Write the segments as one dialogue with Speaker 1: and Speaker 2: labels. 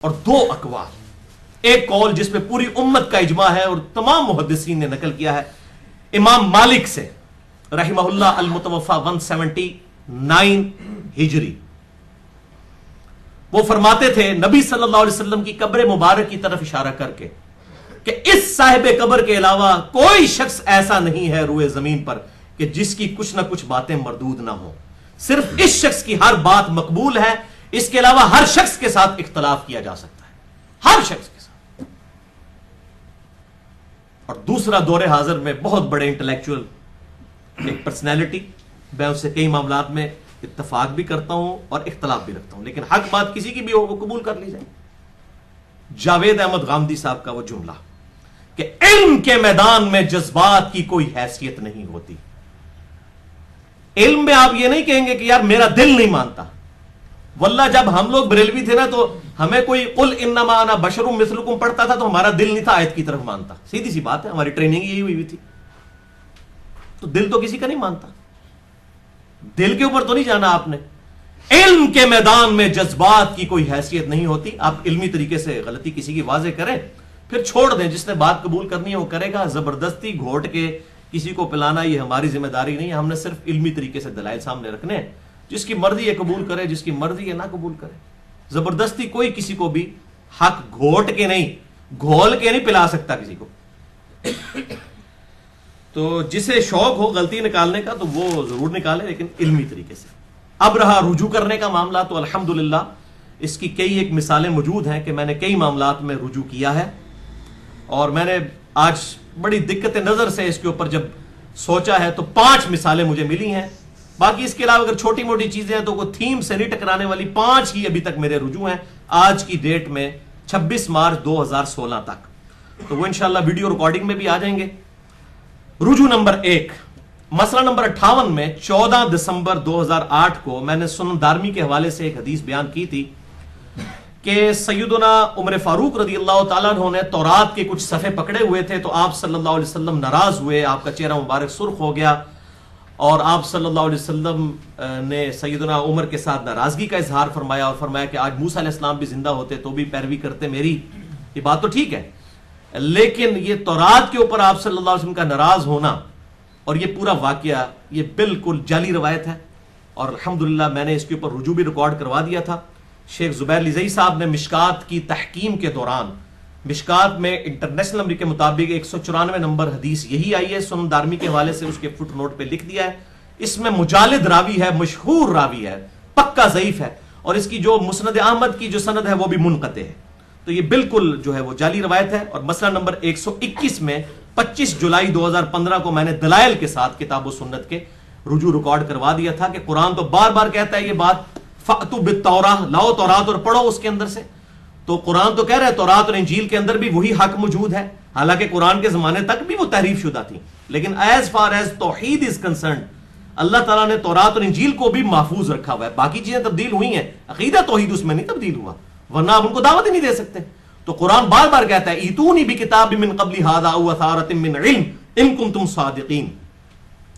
Speaker 1: اور دو اقوال، ایک قول جس پہ پوری امت کا اجماع ہے اور تمام محدثین نے نقل کیا ہے امام مالک سے رحمہ اللہ المتوفا 179 ہجری، وہ فرماتے تھے نبی صلی اللہ علیہ وسلم کی قبر مبارک کی طرف اشارہ کر کے کہ اس صاحب قبر کے علاوہ کوئی شخص ایسا نہیں ہے روئے زمین پر کہ جس کی کچھ نہ کچھ باتیں مردود نہ ہوں، صرف اس شخص کی ہر بات مقبول ہے، اس کے علاوہ ہر شخص کے ساتھ اختلاف کیا جا سکتا ہے، ہر شخص کے ساتھ۔ اور دوسرا دور حاضر میں بہت بڑے انٹلیکچوئل ایک پرسنالٹی، میں اس سے کئی معاملات میں اتفاق بھی کرتا ہوں اور اختلاف بھی رکھتا ہوں، لیکن حق بات کسی کی بھی ہو وہ قبول کر لی جائے۔ جاوید احمد غامدی صاحب کا وہ جملہ کہ علم کے میدان میں جذبات کی کوئی حیثیت نہیں ہوتی۔ علم میں آپ یہ نہیں کہیں گے کہ یار میرا دل نہیں مانتا، واللہ جب ہم لوگ بریلوی تھے نا تو ہمیں کوئی قل انما انا بشر مثلکم پڑھتا تھا تو ہمارا دل نہیں تھا آیت کی طرف مانتا، سیدھی سی بات ہے، ہماری ٹریننگ یہی ہوئی تھی۔ تو دل تو کسی کا نہیں مانتا، دل کے اوپر تو نہیں جانا آپ نے۔ علم کے میدان میں جذبات کی کوئی حیثیت نہیں ہوتی۔ آپ علمی طریقے سے غلطی کسی کی واضح کریں پھر چھوڑ دیں، جس نے بات قبول کرنی ہے وہ کرے گا، زبردستی گھوٹ کے کسی کو پلانا یہ ہماری ذمہ داری نہیں ہے، ہم نے صرف علمی طریقے سے دلائل سامنے رکھنے ہیں، جس کی مرضی ہے قبول کرے، جس کی مرضی ہے نہ قبول کرے۔ زبردستی کوئی کسی کو بھی حق گھوٹ کے نہیں، گھول کے نہیں پلا سکتا کسی کو۔ تو جسے شوق ہو غلطی نکالنے کا تو وہ ضرور نکالے، لیکن علمی طریقے سے۔ اب رہا رجوع کرنے کا معاملہ، تو الحمدللہ اس کی کئی ایک مثالیں موجود ہیں کہ میں نے کئی معاملات میں رجوع کیا ہے، اور میں نے آج بڑی دقت نظر سے اس کے اوپر جب سوچا ہے تو 5 مثالیں مجھے ملی ہیں۔ باقی اس کے علاوہ اگر چھوٹی موٹی چیزیں ہیں تو کوئی تھیم سے نہیں ٹکرانے والی 5 ہی ابھی تک میرے رجوع ہیں آج کی ڈیٹ میں 26 مارچ 2016 تک، تو وہ انشاءاللہ ویڈیو ریکارڈنگ میں بھی آ جائیں گے۔ رجوع نمبر 1، مسئلہ نمبر 58 میں 14 دسمبر 2008 کو میں نے سنن دارمی کے حوالے سے ایک حدیث بیان کی تھی کہ سیدنا عمر فاروق رضی اللہ تعالیٰ عنہ نے تورات کے کچھ صفحے پکڑے ہوئے تھے تو آپ صلی اللہ علیہ وسلم ناراض ہوئے، آپ کا چہرہ مبارک سرخ ہو گیا، اور آپ صلی اللہ علیہ وسلم نے سیدنا عمر کے ساتھ ناراضگی کا اظہار فرمایا اور فرمایا کہ آج موسیٰ علیہ السلام بھی زندہ ہوتے تو بھی پیروی کرتے میری۔ یہ بات تو ٹھیک ہے، لیکن یہ تورات کے اوپر آپ صلی اللہ علیہ وسلم کا ناراض ہونا اور یہ پورا واقعہ یہ بالکل جعلی روایت ہے، اور الحمدللہ میں نے اس کے اوپر رجوع بھی ریکارڈ کروا دیا تھا۔ شیخ زبیر لزئی صاحب نے مشکات کی تحکیم کے دوران، مشکات میں انٹرنیشنل نمبر کے مطابق 194 نمبر حدیث یہی آئی ہے، سنن دارمی کے حوالے سے اس کے فٹ نوٹ پہ لکھ دیا ہے۔ اس میں مجالد راوی ہے، مشہور راوی ہے، پکا ضعیف ہے، اور اس کی جو مسند احمد کی جو سند ہے وہ بھی منقطع ہے، تو یہ بالکل جو ہے وہ جعلی روایت ہے۔ اور مسئلہ نمبر 121 میں 25 جولائی 2015 کو میں نے دلائل کے ساتھ کتاب و سنت کے رجوع ریکارڈ کروا دیا تھا کہ قرآن تو بار بار کہتا ہے یہ بات، فَأْتُوا بِالتَّوْرَاةِ، لاؤ تورات اور پڑھو اس کے اندر سے، تو قرآن تو کہہ رہا ہے تورات اور انجیل کے اندر بھی وہی حق موجود ہے، حالانکہ قرآن کے زمانے تک بھی وہ تحریف شدہ تھی، لیکن ایز فار ایز توحید از کنسرنڈ اللہ تعالیٰ نے تورات اور انجیل کو بھی محفوظ رکھا ہوا ہے۔ باقی چیزیں تبدیل ہوئی ہیں، عقیدہ توحید اس میں نہیں تبدیل ہوا، ورنہ آپ ان کو دعوت ہی نہیں دے سکتے۔ تو قرآن بار بار کہتا ہے ایتونی بکتاب من قبل ھذا او اثارۃ من علم ان کنتم صادقین،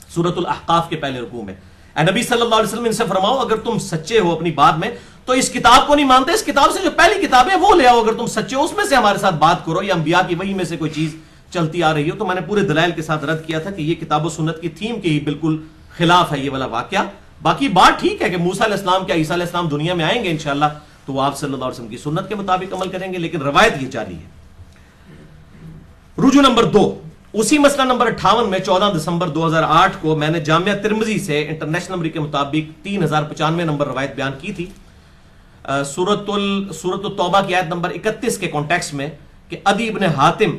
Speaker 1: سورۃ الاحقاف کے پہلے رکوع میں۔ اے نبی صلی اللہ علیہ وسلم ان سے فرماؤ اگر تم سچے ہو اپنی بات میں تو اس کتاب کو نہیں مانتے، اس کتاب سے جو پہلی کتاب ہے وہ لے آؤ، اگر تم سچے ہو اس میں سے ہمارے ساتھ بات کرو، یا انبیاء کی وحی میں سے کوئی چیز چلتی آ رہی ہو۔ تو میں نے پورے دلائل کے ساتھ رد کیا تھا کہ یہ کتاب و سنت کی تھیم کے ہی بالکل خلاف ہے یہ والا واقعہ۔ باقی بات ٹھیک ہے کہ موسیٰ علیہ السلام کیا عیسیٰ علیہ السلام دنیا میں آئیں گے انشاءاللہ تو وہ آپ صلی اللہ علیہ وسلم کی سنت کے مطابق عمل کریں گے، لیکن روایت یہ جاری ہے۔ رجوع نمبر 2، اسی مسئلہ نمبر 58 میں 14 دسمبر 2008 کو میں نے جامعہ ترمذی سے انٹرنیشنل نمبر کے مطابق 3095 نمبر روایت بیان کی تھی، سورۃ التوبہ کی آیت نمبر 31 کے کانٹیکسٹ میں، کہ عدی ابن حاتم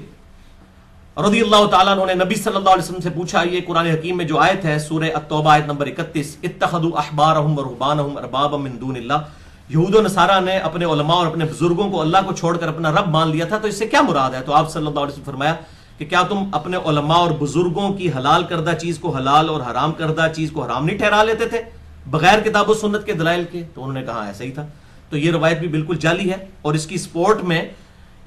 Speaker 1: رضی اللہ تعالیٰ عنہ نے نبی صلی اللہ علیہ وسلم سے پوچھا، یہ قرآن حکیم میں جو آیت ہے سورہ التوبہ آیت نمبر 31، اتخذوا احبارهم ورهبانهم اربابا من دون اللہ، یہود و نصارہ نے اپنے علماء اور اپنے بزرگوں کو اللہ کو چھوڑ کر اپنا رب مان لیا تھا، تو اس سے کیا مراد ہے؟ تو آپ صلی اللہ علیہ وسلم فرمایا کہ کیا تم اپنے علماء اور بزرگوں کی حلال کردہ چیز کو حلال اور حرام کردہ چیز کو حرام نہیں ٹھہرا لیتے تھے بغیر کتاب و سنت کے دلائل کے؟ تو انہوں نے کہا ایسا ہی تھا۔ تو یہ روایت بھی بالکل جعلی ہے، اور اس کی سپورٹ میں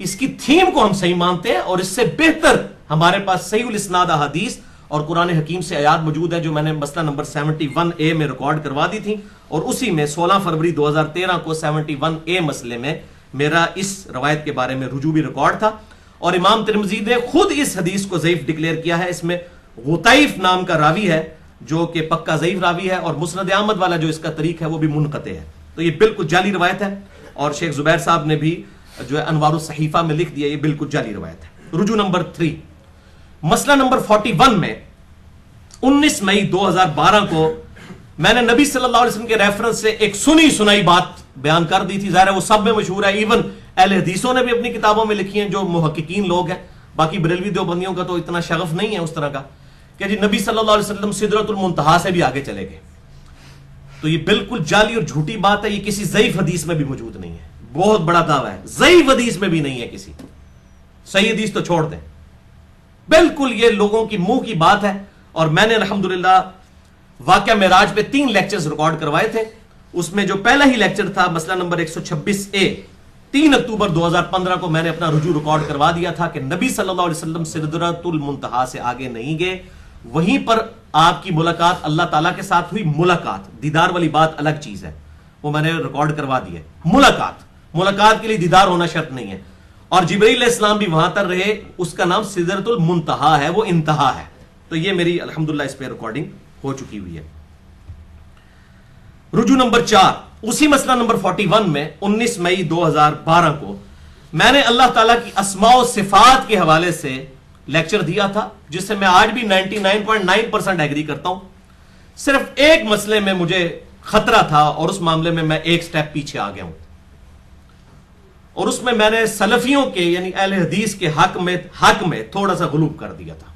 Speaker 1: اس کی تھیم کو ہم صحیح مانتے ہیں، اور اس سے بہتر ہمارے پاس صحیح الاسناد احادیث اور قرآن حکیم سے آیات موجود ہیں جو میں نے مسئلہ نمبر 71A میں ریکارڈ کروا دی تھی، اور اسی میں 16 فروری 2013 کو 71A مسئلے میں میرا اس روایت کے بارے میں رجوع بھی ریکارڈ تھا، اور امام ترمذی نے خود اس حدیث کو ضعیف ڈکلیئر کیا ہے. اس میں غطیف نام کا راوی ہے جو کہ پکا ضعیف راوی ہے، اور مسند احمد والا جو اس کا طریق ہے وہ بھی منقطع ہے. تو یہ بالکل جعلی روایت ہے، اور شیخ زبیر صاحب نے بھی جو ہے انوار الصحیفہ میں لکھ دیا یہ بالکل جعلی روایت ہے. رجوع نمبر 3، مسئلہ نمبر 41 میں 19 مئی 2012 کو میں نے نبی صلی اللہ علیہ وسلم کے ریفرنس سے ایک سنی سنائی بات بیان کر دی تھی. ظاہر ہے وہ سب میں مشہور ہے، ایون اہل حدیثوں نے بھی اپنی کتابوں میں لکھی ہیں جو محققین لوگ ہیں. باقی بریلوی دیوبندیوں کا تو اتنا شغف نہیں ہے اس طرح کا کہ جی نبی صلی اللہ علیہ وسلم سدرۃ المنتہا سے بھی آگے چلے گئے. تو یہ بالکل جعلی اور جھوٹی بات ہے، یہ کسی ضعیف حدیث میں بھی موجود نہیں ہے. بہت بڑا دعویٰ ہے، ضعیف حدیث میں بھی نہیں ہے کسی. صحیح حدیث تو چھوڑ دیں، بالکل یہ لوگوں کی منہ کی بات ہے. اور میں نے الحمدللہ واقعہ معراج پہ 3 لیکچرز ریکارڈ کروائے تھے. اس میں جو پہلا ہی لیکچر تھا مسئلہ نمبر 126A، 3 اکتوبر 2015 کو میں نے اپنا رجوع ریکارڈ کروا دیا تھا کہ نبی صلی اللہ علیہ وسلم سدرۃ المنتہا سے آگے نہیں گئے. وہیں پر آپ کی ملاقات اللہ تعالیٰ کے ساتھ ہوئی. ملاقات، دیدار والی بات الگ چیز ہے، وہ میں نے ریکارڈ کروا دی ہے. ملاقات کے لیے دیدار ہونا شرط نہیں ہے. اور جبرائیل علیہ السلام بھی وہاں تر رہے، اس کا نام سدرۃ المنتہا ہے، وہ انتہا ہے. تو یہ میری الحمدللہ اس پہ ریکارڈنگ ہو چکی ہوئی ہے. رجوع نمبر 4، اسی مسئلہ نمبر 41 میں 19 مئی 2012 کو میں نے اللہ تعالیٰ کی اسماء و صفات کے حوالے سے لیکچر دیا تھا، جس سے میں آج بھی 99.9% ایگری کرتا ہوں. صرف ایک مسئلے میں مجھے خطرہ تھا، اور اس معاملے میں میں ایک سٹیپ پیچھے آ گیا ہوں. اور اس میں نے سلفیوں کے یعنی اہل حدیث کے حق میں تھوڑا سا غلوب کر دیا تھا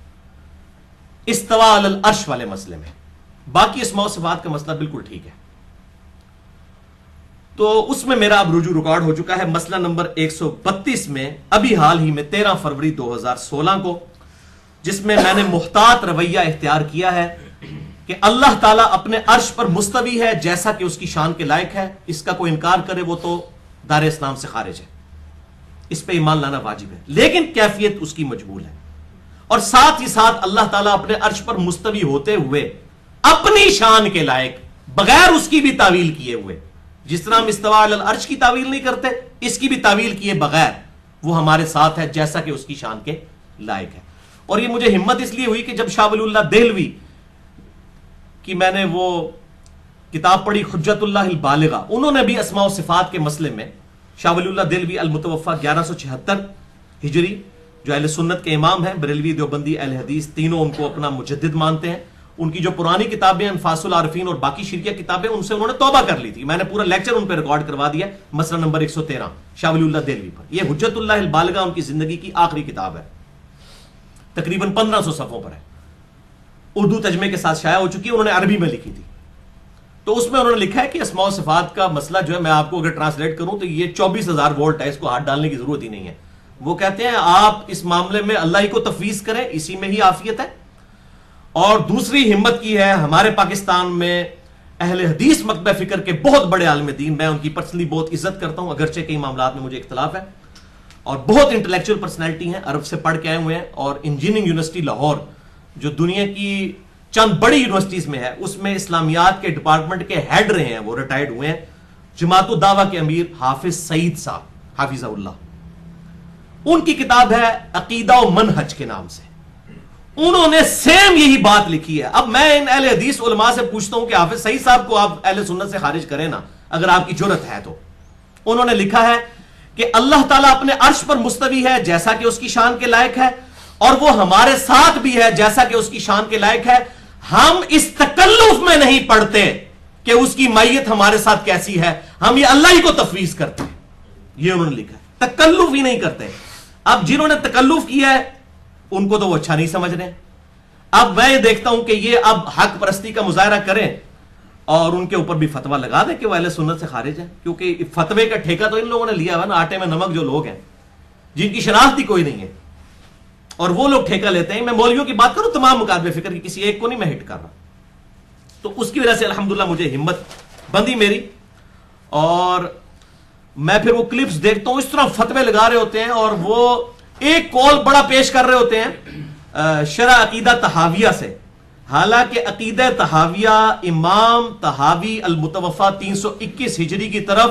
Speaker 1: استواء علی العرش والے مسئلے میں. باقی اسماء و صفات کا مسئلہ بالکل ٹھیک ہے. تو اس میں میرا اب رجوع ریکارڈ ہو چکا ہے مسئلہ نمبر 132 میں، ابھی حال ہی میں 13 فروری 2016 کو، جس میں نے محتاط رویہ اختیار کیا ہے کہ اللہ تعالیٰ اپنے عرش پر مستوی ہے جیسا کہ اس کی شان کے لائق ہے. اس کا کوئی انکار کرے وہ تو دار اسلام سے خارج ہے. اس پہ ایمان لانا واجب ہے، لیکن کیفیت اس کی مجہول ہے. اور ساتھ ہی ساتھ اللہ تعالیٰ اپنے عرش پر مستوی ہوتے ہوئے اپنی شان کے لائق بغیر اس کی بھی تعویل کیے ہوئے، جس طرح ہم استواء علی العرش کی تعویل نہیں کرتے، اس کی بھی تعویل کیے بغیر وہ ہمارے ساتھ ہے جیسا کہ اس کی شان کے لائق ہے. اور یہ مجھے ہمت اس لیے ہوئی کہ جب شاہ ولی اللہ دہلوی کی میں نے وہ کتاب پڑھی حجت اللہ البالغہ، انہوں نے بھی اسماء و صفات کے مسئلے میں شاہ ولی اللہ دہلوی المتوفی 1176 ہجری جو اہل سنت کے امام ہیں، بریلوی دیوبندی اہل حدیث تینوں ان کو اپنا مجدد مانتے ہیں. ان کی جو پرانی کتابیں انفاس العارفین اور باقی شرعیہ کتابیں، ان سے انہوں نے توبہ کر لی تھی. میں نے پورا لیکچر ان پہ ریکارڈ کروا دیا مسئلہ نمبر 113 شاہ ولی اللہ دہلوی پر. یہ حجت اللہ البالغہ ان کی زندگی کی آخری کتاب ہے، تقریباً 1500 صفحوں پر ہے، اردو ترجمے کے ساتھ شائع ہو چکی ہے. انہوں نے عربی میں لکھی تھی. تو اس میں انہوں نے لکھا ہے کہ اسماء و صفات کا مسئلہ جو ہے، میں آپ کو اگر ٹرانسلیٹ کروں تو یہ 24,000 وولٹ ہے، اس کو ہاتھ ڈالنے کی ضرورت ہی نہیں ہے. وہ کہتے ہیں آپ اس معاملے میں اللہ ہی کو تفویض کریں، اسی میں ہی عافیت ہے. اور دوسری ہمت کی ہے ہمارے پاکستان میں اہل حدیث مکتبہ فکر کے بہت بڑے عالم دین، میں ان کی پرسنلی بہت عزت کرتا ہوں، اگرچہ کئی معاملات میں مجھے اختلاف ہے، اور بہت انٹلیکچوئل پرسنالٹی ہیں، عرب سے پڑھ کے آئے ہوئے ہیں. اور انجینئرنگ یونیورسٹی لاہور جو دنیا کی چند بڑی یونیورسٹیز میں ہے، اس میں اسلامیات کے ڈپارٹمنٹ کے ہیڈ رہے ہیں، وہ ریٹائرڈ ہوئے ہیں. جماعت الدعوہ کے امیر حافظ سعید صاحب حافظہ اللہ، ان کی کتاب ہے عقیدہ و منہج کے نام سے، انہوں نے سیم یہی بات لکھی ہے. اب میں ان اہل حدیث علماء سے پوچھتا ہوں کہ حافظ سعید صاحب کو آپ اہل سنت سے خارج کریں نا اگر آپ کی جرت ہے تو. انہوں نے لکھا ہے کہ اللہ تعالیٰ اپنے عرش پر مستوی ہے جیسا کہ اس کی شان کے لائق ہے، اور وہ ہمارے ساتھ بھی ہے جیسا کہ اس کی شان کے لائق ہے. ہم اس تکلف میں نہیں پڑتے کہ اس کی معیت ہمارے ساتھ کیسی ہے، ہم یہ اللہ ہی کو تفویض کرتے ہیں. یہ انہوں نے لکھا ہے، تکلف ہی نہیں کرتے. اب جنہوں نے تکلف کیا ہے ان کو تو وہ اچھا نہیں سمجھ رہے. اب میں یہ دیکھتا ہوں کہ یہ اب حق پرستی کا مظاہرہ کریں اور ان کے اوپر بھی فتویٰ لگا دیں کہ وہ اہل سنت سے خارج ہیں، کیونکہ فتوے کا ٹھیکہ تو ان لوگوں نے لیا ہوا نا. آٹے میں نمک جو لوگ ہیں جن کی شناخت ہی کوئی نہیں ہے اور وہ لوگ ٹھیکہ لیتے ہیں. میں مولویوں کی بات کروں، تمام مکاتب فکر کی، کسی ایک کو نہیں میں ہٹ کر رہا. تو اس کی وجہ سے الحمدللہ مجھے ہمت بندی میری، اور میں پھر وہ کلپس دیکھتا ہوں اس طرح فتوے لگا رہے ہوتے ہیں، اور وہ ایک کال بڑا پیش کر رہے ہوتے ہیں شرح عقیدہ طحاویہ سے. حالانکہ عقیدہ طحاویہ امام طحاوی المتوفی 321 ہجری کی طرف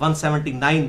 Speaker 1: 179